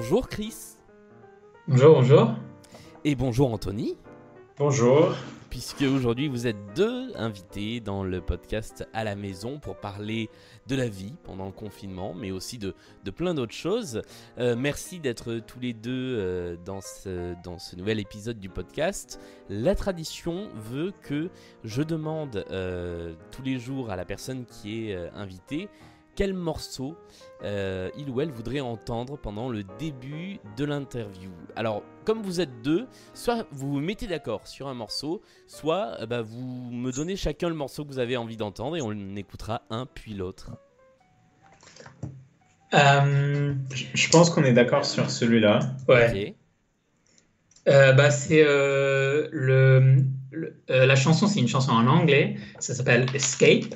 Bonjour Chris. Bonjour, bonjour. Et bonjour Anthony. Bonjour. Puisque aujourd'hui vous êtes deux invités dans le podcast à la maison pour parler de la vie pendant le confinement, mais aussi de plein d'autres choses. Merci d'être tous les deux dans ce nouvel épisode du podcast. La tradition veut que je demande tous les jours à la personne qui est invitée quel morceau il ou elle voudrait entendre pendant le début de l'interview. Alors, comme vous êtes deux, soit vous vous mettez d'accord sur un morceau, soit vous me donnez chacun le morceau que vous avez envie d'entendre et on écoutera un puis l'autre. Je pense qu'on est d'accord sur celui-là. Ouais. Ok. C'est la chanson, c'est une chanson en anglais. Ça s'appelle Escape,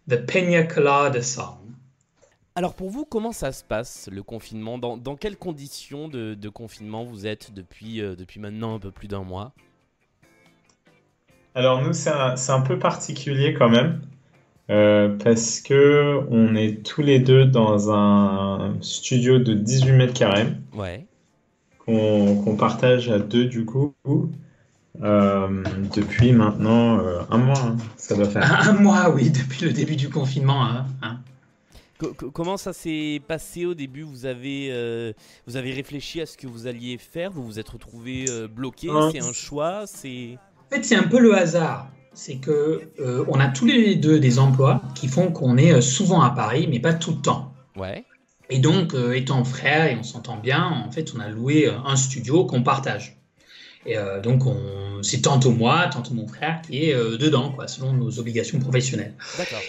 The Pina Colada Song. Alors pour vous, comment ça se passe le confinement ? Dans quelles conditions de confinement vous êtes depuis maintenant un peu plus d'un mois ? Alors nous, c'est un peu particulier quand même, parce que on est tous les deux dans un studio de 18 mètres carrés Ouais. qu'on partage à deux du coup, depuis maintenant un mois, hein, ça doit faire. Un mois, oui, depuis le début du confinement. Hein. Comment ça s'est passé au début ? Vous avez réfléchi à ce que vous alliez faire ? Vous vous êtes retrouvé bloqué ? Hein. C'est un choix ? C'est... En fait, c'est un peu le hasard. C'est que on a tous les deux des emplois qui font qu'on est souvent à Paris, mais pas tout le temps. Ouais. Et donc, étant frères et on s'entend bien, en fait, on a loué un studio qu'on partage. Et donc, c'est tantôt moi, tantôt mon frère qui est dedans, quoi, selon nos obligations professionnelles. D'accord.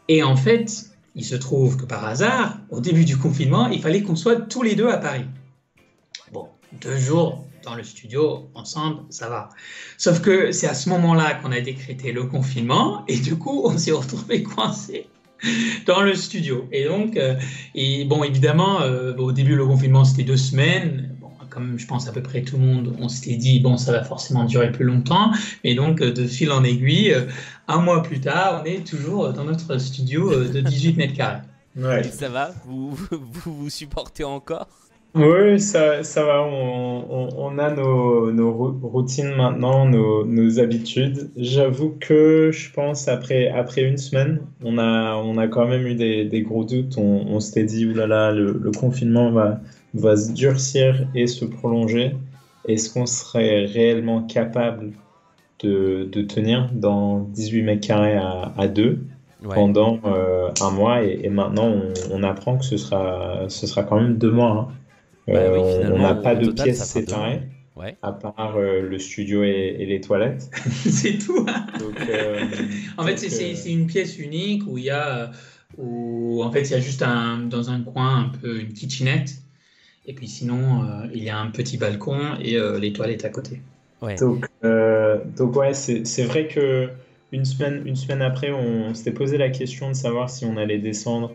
Et en fait, il se trouve que par hasard, au début du confinement, il fallait qu'on soit tous les deux à Paris. Bon, 2 jours dans le studio, ensemble, ça va. Sauf que c'est à ce moment-là qu'on a décrété le confinement et du coup, on s'est retrouvés coincés dans le studio. Et donc, évidemment, au début, le confinement, c'était 2 semaines. Bon, comme je pense à peu près tout le monde, on s'était dit, bon, ça va forcément durer plus longtemps. Et donc, de fil en aiguille, un mois plus tard, on est toujours dans notre studio de 18 mètres carrés. Ouais. Et ça va ? Vous supportez encore ? Oui, ça va. On a nos routines maintenant, nos habitudes. J'avoue que je pense après une semaine, on a quand même eu des gros doutes. On s'était dit, oulala, le confinement va se durcir et se prolonger. Est-ce qu'on serait réellement capable de tenir dans 18 mètres carrés à deux pendant un mois? Et maintenant, on apprend que ce sera quand même 2 mois, hein. Oui, On n'a pas au de total, pièces ça fera 2 mois. séparées, Ouais. à part le studio et les toilettes. C'est tout. Donc, En fait, c'est une pièce unique où il y a juste dans un coin un peu une kitchenette. Et puis sinon, il y a un petit balcon et les toilettes à côté. Ouais. donc ouais, c'est vrai que une semaine après, on s'était posé la question de savoir si on allait descendre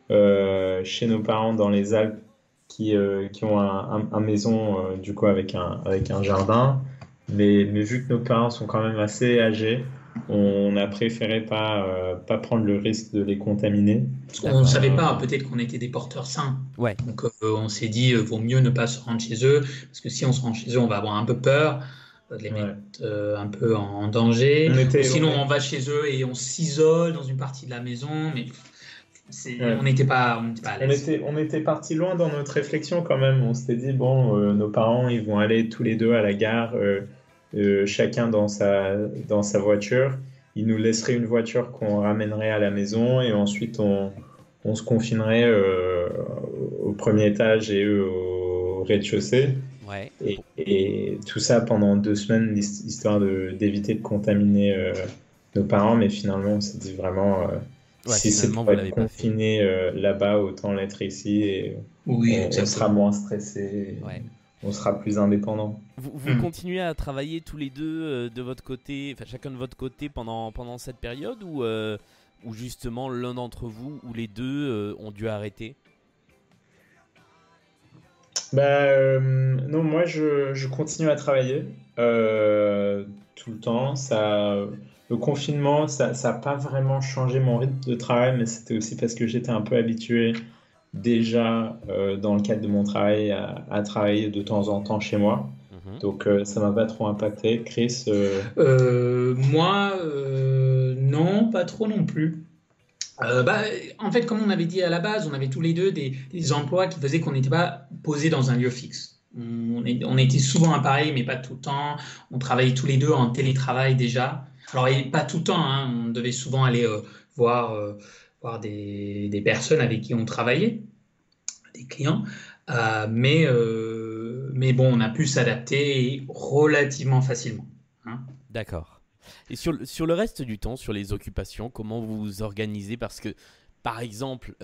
chez nos parents dans les Alpes qui ont un maison du coup avec un jardin. Mais vu que nos parents sont quand même assez âgés, on a préféré pas prendre le risque de les contaminer. On ne savait pas, peut-être qu'on était des porteurs sains. Ouais. Donc on s'est dit, vaut mieux ne pas se rendre chez eux, parce que si on se rend chez eux, on va avoir un peu peur de les mettre un peu en danger. On va chez eux et on s'isole dans une partie de la maison, mais on n'était pas à l'aise. On était parti loin dans notre réflexion quand même. On s'était dit, bon, nos parents, ils vont aller tous les deux à la gare, chacun dans sa voiture. Ils nous laisseraient une voiture qu'on ramènerait à la maison et ensuite on se confinerait au premier étage et eux au rez-de-chaussée. Ouais. Et tout ça pendant 2 semaines, histoire d'éviter de contaminer nos parents. Mais finalement, on s'est dit vraiment... si c'est pour être confiné là-bas, autant l'être ici et on sera moins stressé, on sera plus indépendant. Vous continuez à travailler tous les deux de votre côté, enfin chacun de votre côté pendant cette période ou justement l'un d'entre vous ou les deux ont dû arrêter ? Non, moi je continue à travailler tout le temps. Le confinement, ça n'a pas vraiment changé mon rythme de travail, mais c'était aussi parce que j'étais un peu habitué déjà, dans le cadre de mon travail, à travailler de temps en temps chez moi. Donc, ça m'a pas trop impacté. Chris, Moi, non, pas trop non plus. En fait, comme on avait dit à la base, on avait tous les deux des emplois qui faisaient qu'on n'était pas posé dans un lieu fixe. On était souvent à Paris, mais pas tout le temps. On travaillait tous les deux en télétravail déjà. Alors, et pas tout le temps, hein. On devait souvent aller voir des personnes avec qui on travaillait, des clients. Mais bon, on a pu s'adapter relativement facilement, hein. D'accord. Et sur le reste du temps, sur les occupations, comment vous vous organisez? Parce que, par exemple,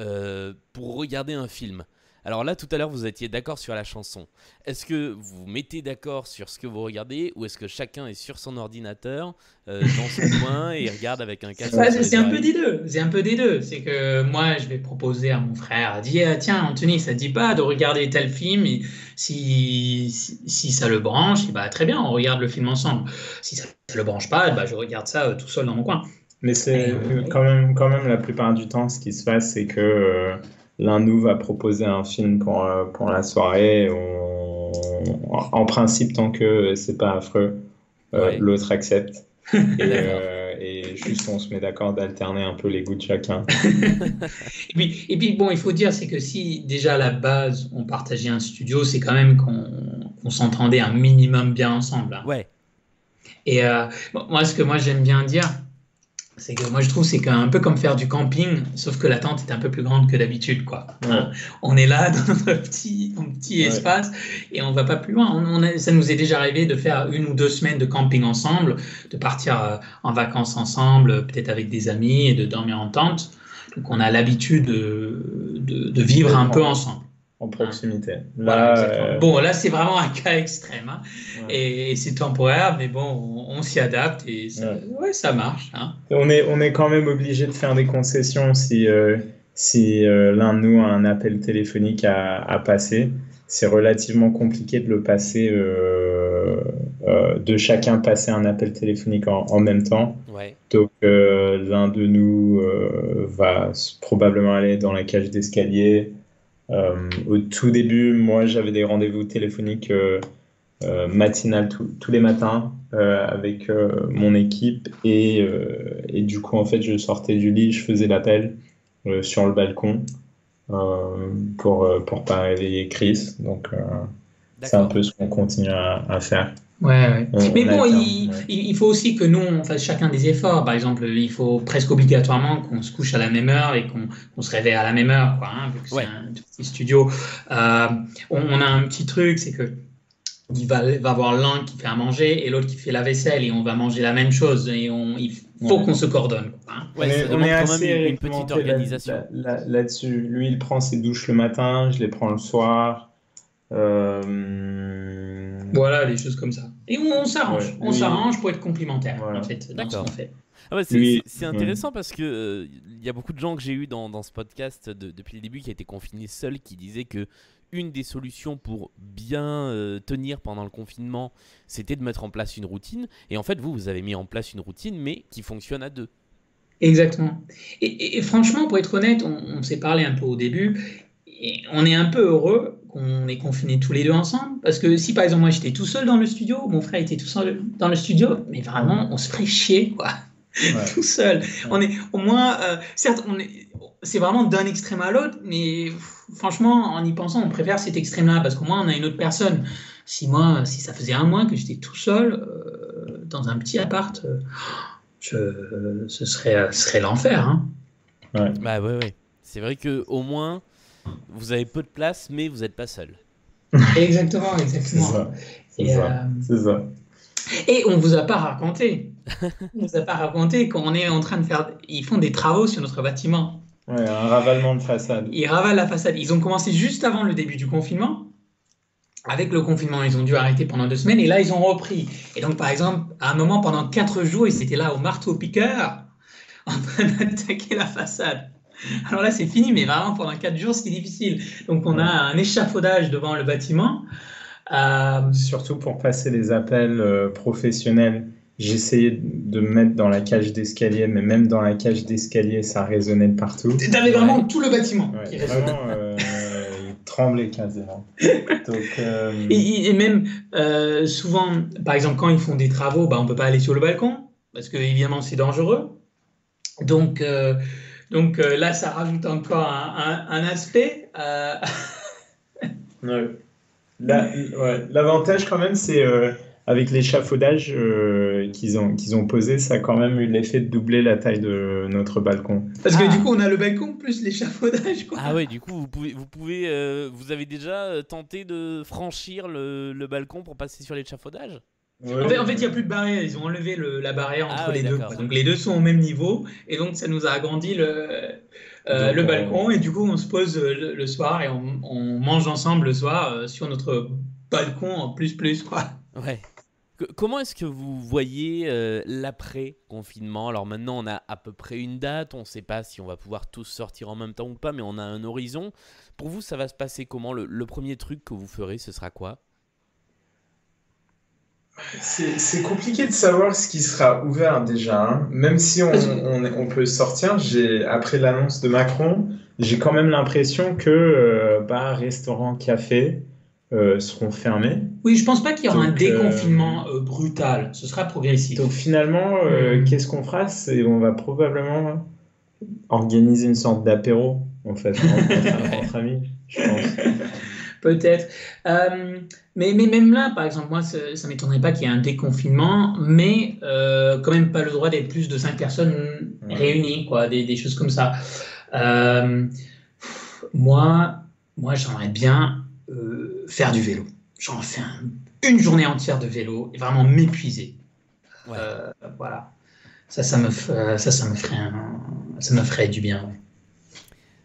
pour regarder un film, alors là, tout à l'heure, vous étiez d'accord sur la chanson. Est-ce que vous vous mettez d'accord sur ce que vous regardez ou est-ce que chacun est sur son ordinateur, dans son coin et regarde avec un casque sur les C'est un peu oreilles? des deux. C'est un peu des deux. C'est que moi, je vais proposer à mon frère, tiens, Anthony, ça te dit pas de regarder tel film et si ça le branche, bah, très bien, on regarde le film ensemble. Si ça le branche pas, bah, je regarde ça tout seul dans mon coin. mais c'est quand même la plupart du temps, ce qui se passe, c'est que l'un de nous va proposer un film pour la soirée. En principe, tant que c'est pas affreux, Ouais. l'autre accepte. D'accord. Et juste, on se met d'accord d'alterner un peu les goûts de chacun. Et puis, bon, il faut dire, c'est que si déjà à la base, on partageait un studio, c'est quand même qu'on s'entendait un minimum bien ensemble, hein. Ouais. Et moi, ce que moi j'aime bien dire, c'est que moi je trouve c'est un peu comme faire du camping, sauf que la tente est un peu plus grande que d'habitude, quoi. Ouais. On est là dans notre petit Ouais. espace et on va pas plus loin. Ça nous est déjà arrivé de faire 1 ou 2 semaines de camping ensemble, de partir en vacances ensemble, peut-être avec des amis et de dormir en tente. Donc on a l'habitude de vivre un peu ensemble. En proximité. Voilà, Là, exactement. Bon, là, c'est vraiment un cas extrême, hein. ouais. Et c'est temporaire, mais bon, on s'y adapte et ça marche, hein. On est quand même obligé de faire des concessions si l'un de nous a un appel téléphonique à passer. C'est relativement compliqué de le passer, de chacun passer un appel téléphonique en même temps. Ouais. Donc l'un de nous va probablement aller dans la cage d'escalier. Au tout début, moi j'avais des rendez-vous téléphoniques matinales tous les matins avec mon équipe et du coup en fait je sortais du lit, je faisais l'appel sur le balcon pour pas réveiller Chris. Donc c'est un D'accord. peu ce qu'on continue à faire. Ouais. Mais bon, alterne, il faut aussi que nous, on fasse chacun des efforts. Par exemple, il faut presque obligatoirement qu'on se couche à la même heure et qu'on se réveille à la même heure, quoi, hein, vu que c'est un tout petit studio. On a un petit truc, c'est que il va avoir l'un qui fait à manger et l'autre qui fait la vaisselle et on va manger la même chose et il faut qu'on se coordonne, quoi, hein. Ouais, ça demande quand même une petite réglementé organisation. là-dessus. Lui, il prend ses douches le matin, je les prends le soir. Voilà, des choses comme ça. Et on s'arrange. Ouais, On s'arrange pour être complémentaires, voilà. en fait, dans ce D'accord. qu'on fait. Ah ouais, Lui, c'est intéressant parce que il y a beaucoup de gens que j'ai eu dans ce podcast depuis le début qui a été confinés seuls qui disaient que une des solutions pour bien tenir pendant le confinement, c'était de mettre en place une routine. Et en fait, vous avez mis en place une routine, mais qui fonctionne à deux. Exactement. Et franchement, pour être honnête, on s'est parlé un peu au début, et on est un peu heureux qu'on est confinés tous les deux ensemble, parce que si par exemple moi j'étais tout seul dans le studio, mon frère était tout seul dans le studio, mais vraiment on se ferait chier, quoi. Ouais. Tout seul. On est au moins, certes, c'est vraiment d'un extrême à l'autre, mais franchement, en y pensant, on préfère cet extrême-là, parce qu'au moins on a une autre personne. Si ça faisait 1 mois que j'étais tout seul dans un petit appart, ce serait l'enfer, hein. Ouais. Bah ouais. C'est vrai que au moins vous avez peu de place, mais vous n'êtes pas seul. Exactement. C'est ça. C'est ça. Et on vous a pas raconté. On vous a pas raconté qu'on est en train de faire. Ils font des travaux sur notre bâtiment. Ouais, un ravalement de façade. Ils ravalent la façade. Ils ont commencé juste avant le début du confinement. Avec le confinement, ils ont dû arrêter pendant 2 semaines et là, ils ont repris. Et donc, par exemple, à un moment, pendant 4 jours, ils étaient là au marteau-piqueur en train d'attaquer la façade. Alors là, c'est fini, mais vraiment, pendant 4 jours, c'était difficile. Donc, on a un échafaudage devant le bâtiment. Surtout pour passer les appels professionnels j'essayais de me mettre dans la cage d'escalier, mais même dans la cage d'escalier, ça résonnait de partout. T'avais vraiment tout le bâtiment qui Ouais, résonnait. vraiment, il tremblait quasiment. Donc, Et même souvent, par exemple, quand ils font des travaux, bah, on ne peut pas aller sur le balcon parce que évidemment c'est dangereux. Donc là, ça rajoute encore un aspect. ouais. L'avantage quand même, c'est avec l'échafaudage qu'ils ont posé, ça a quand même eu l'effet de doubler la taille de notre balcon. Parce que du coup, on a le balcon plus l'échafaudage, quoi. Ah ouais, du coup, vous avez déjà tenté de franchir le balcon pour passer sur l'échafaudage? En fait, il n'y a plus de barrière. Ils ont enlevé la barrière entre les deux, d'accord. quoi. Donc les deux sont au même niveau. Et donc ça nous a agrandi le balcon. Et du coup, on se pose le soir et on mange ensemble le soir sur notre balcon en plus, quoi. Ouais. Comment est-ce que vous voyez l'après-confinement? Alors maintenant, on a à peu près une date, on ne sait pas si on va pouvoir tous sortir en même temps ou pas, mais on a un horizon. Pour vous, ça va se passer comment? Le premier truc que vous ferez, ce sera quoi? C'est compliqué de savoir ce qui sera ouvert déjà, hein. Même si on peut sortir, après l'annonce de Macron, j'ai quand même l'impression que bars, restaurants, cafés seront fermés. Oui, je pense pas qu'il y aura un Donc, déconfinement brutal. Ce sera progressif. Donc finalement, qu'est-ce qu'on fera? On va probablement organiser une sorte d'apéro, en fait, entre amis, je pense. Peut-être. Mais même là, par exemple, moi, ça ne m'étonnerait pas qu'il y ait un déconfinement, mais quand même pas le droit d'être plus de 5 personnes réunies, quoi, des choses comme ça. Moi, j'aimerais bien faire du vélo. J'en fais une journée entière de vélo et vraiment m'épuiser. Ouais. Voilà. Ça me ferait du bien. Ouais.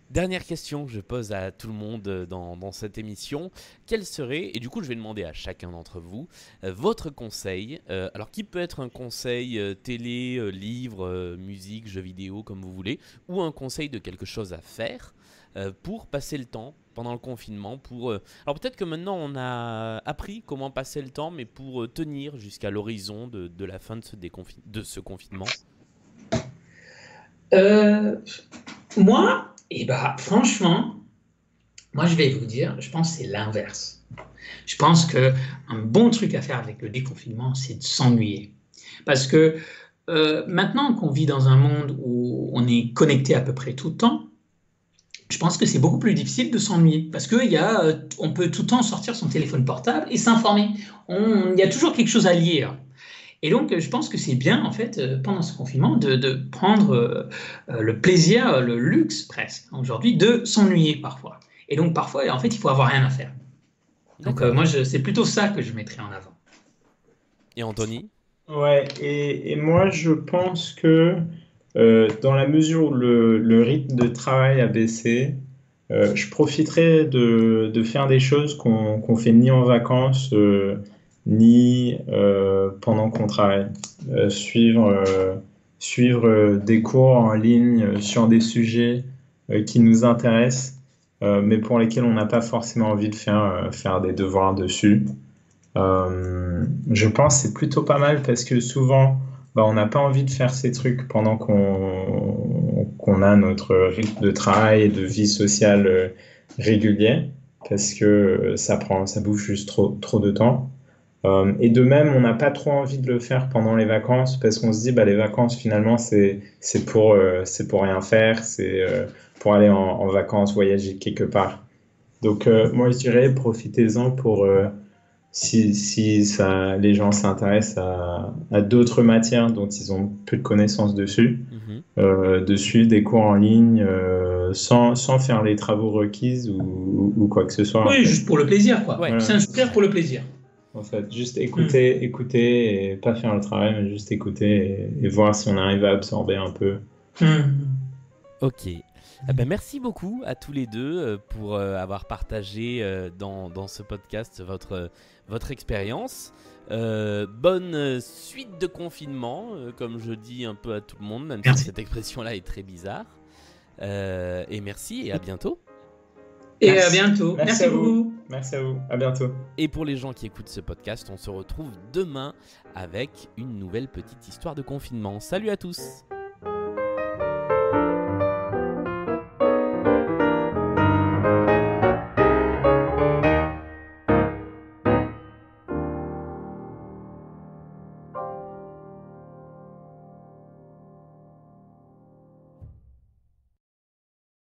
Dernière question que je pose à tout le monde dans cette émission. Quel serait, et du coup je vais demander à chacun d'entre vous, votre conseil, alors qui peut être un conseil télé, livre, musique, jeux vidéo, comme vous voulez, ou un conseil de quelque chose à faire pour passer le temps pendant le confinement. Alors peut-être que maintenant on a appris comment passer le temps, mais pour tenir jusqu'à l'horizon de la fin de ce confinement. Moi, franchement, moi je vais vous dire, je pense que c'est l'inverse. Je pense qu'un bon truc à faire avec le déconfinement, c'est de s'ennuyer. Parce que maintenant qu'on vit dans un monde où on est connecté à peu près tout le temps, je pense que c'est beaucoup plus difficile de s'ennuyer. Parce qu'on peut tout le temps sortir son téléphone portable et s'informer. Il y a toujours quelque chose à lire. Et donc, je pense que c'est bien, en fait, pendant ce confinement, de prendre le plaisir, le luxe presque, aujourd'hui, de s'ennuyer parfois. Et donc, parfois, en fait, il faut avoir rien à faire. Donc, moi, c'est plutôt ça que je mettrais en avant. Et Anthony? Ouais, et moi, je pense que dans la mesure où le rythme de travail a baissé, je profiterai de faire des choses qu'on fait ni en vacances, ni pendant qu'on travaille. Suivre des cours en ligne sur des sujets qui nous intéressent, mais pour lesquels on n'a pas forcément envie de faire des devoirs dessus. Je pense que c'est plutôt pas mal parce que souvent, on n'a pas envie de faire ces trucs pendant qu'on a notre rythme de travail et de vie sociale régulier parce que ça bouffe juste trop de temps. Et de même, on n'a pas trop envie de le faire pendant les vacances parce qu'on se dit les vacances finalement c'est pour rien faire, c'est pour aller en vacances, voyager quelque part. Donc moi je dirais profitez-en pour si les gens s'intéressent à d'autres matières dont ils ont peu de connaissances dessus, de suivre des cours en ligne sans faire les travaux requis ou quoi que ce soit. Oui, juste pour le plaisir, quoi. Ouais. Voilà. S'inscrire pour le plaisir. En fait, juste écouter et pas faire le travail, mais juste écouter et voir si on arrive à absorber un peu. Ok. Merci beaucoup à tous les deux pour avoir partagé dans ce podcast votre expérience. Bonne suite de confinement, comme je dis un peu à tout le monde, même si cette expression-là est très bizarre. Et merci et à bientôt. Et à bientôt. Merci à vous. beaucoup. Merci à vous. À bientôt. Et pour les gens qui écoutent ce podcast, on se retrouve demain avec une nouvelle petite histoire de confinement. Salut à tous!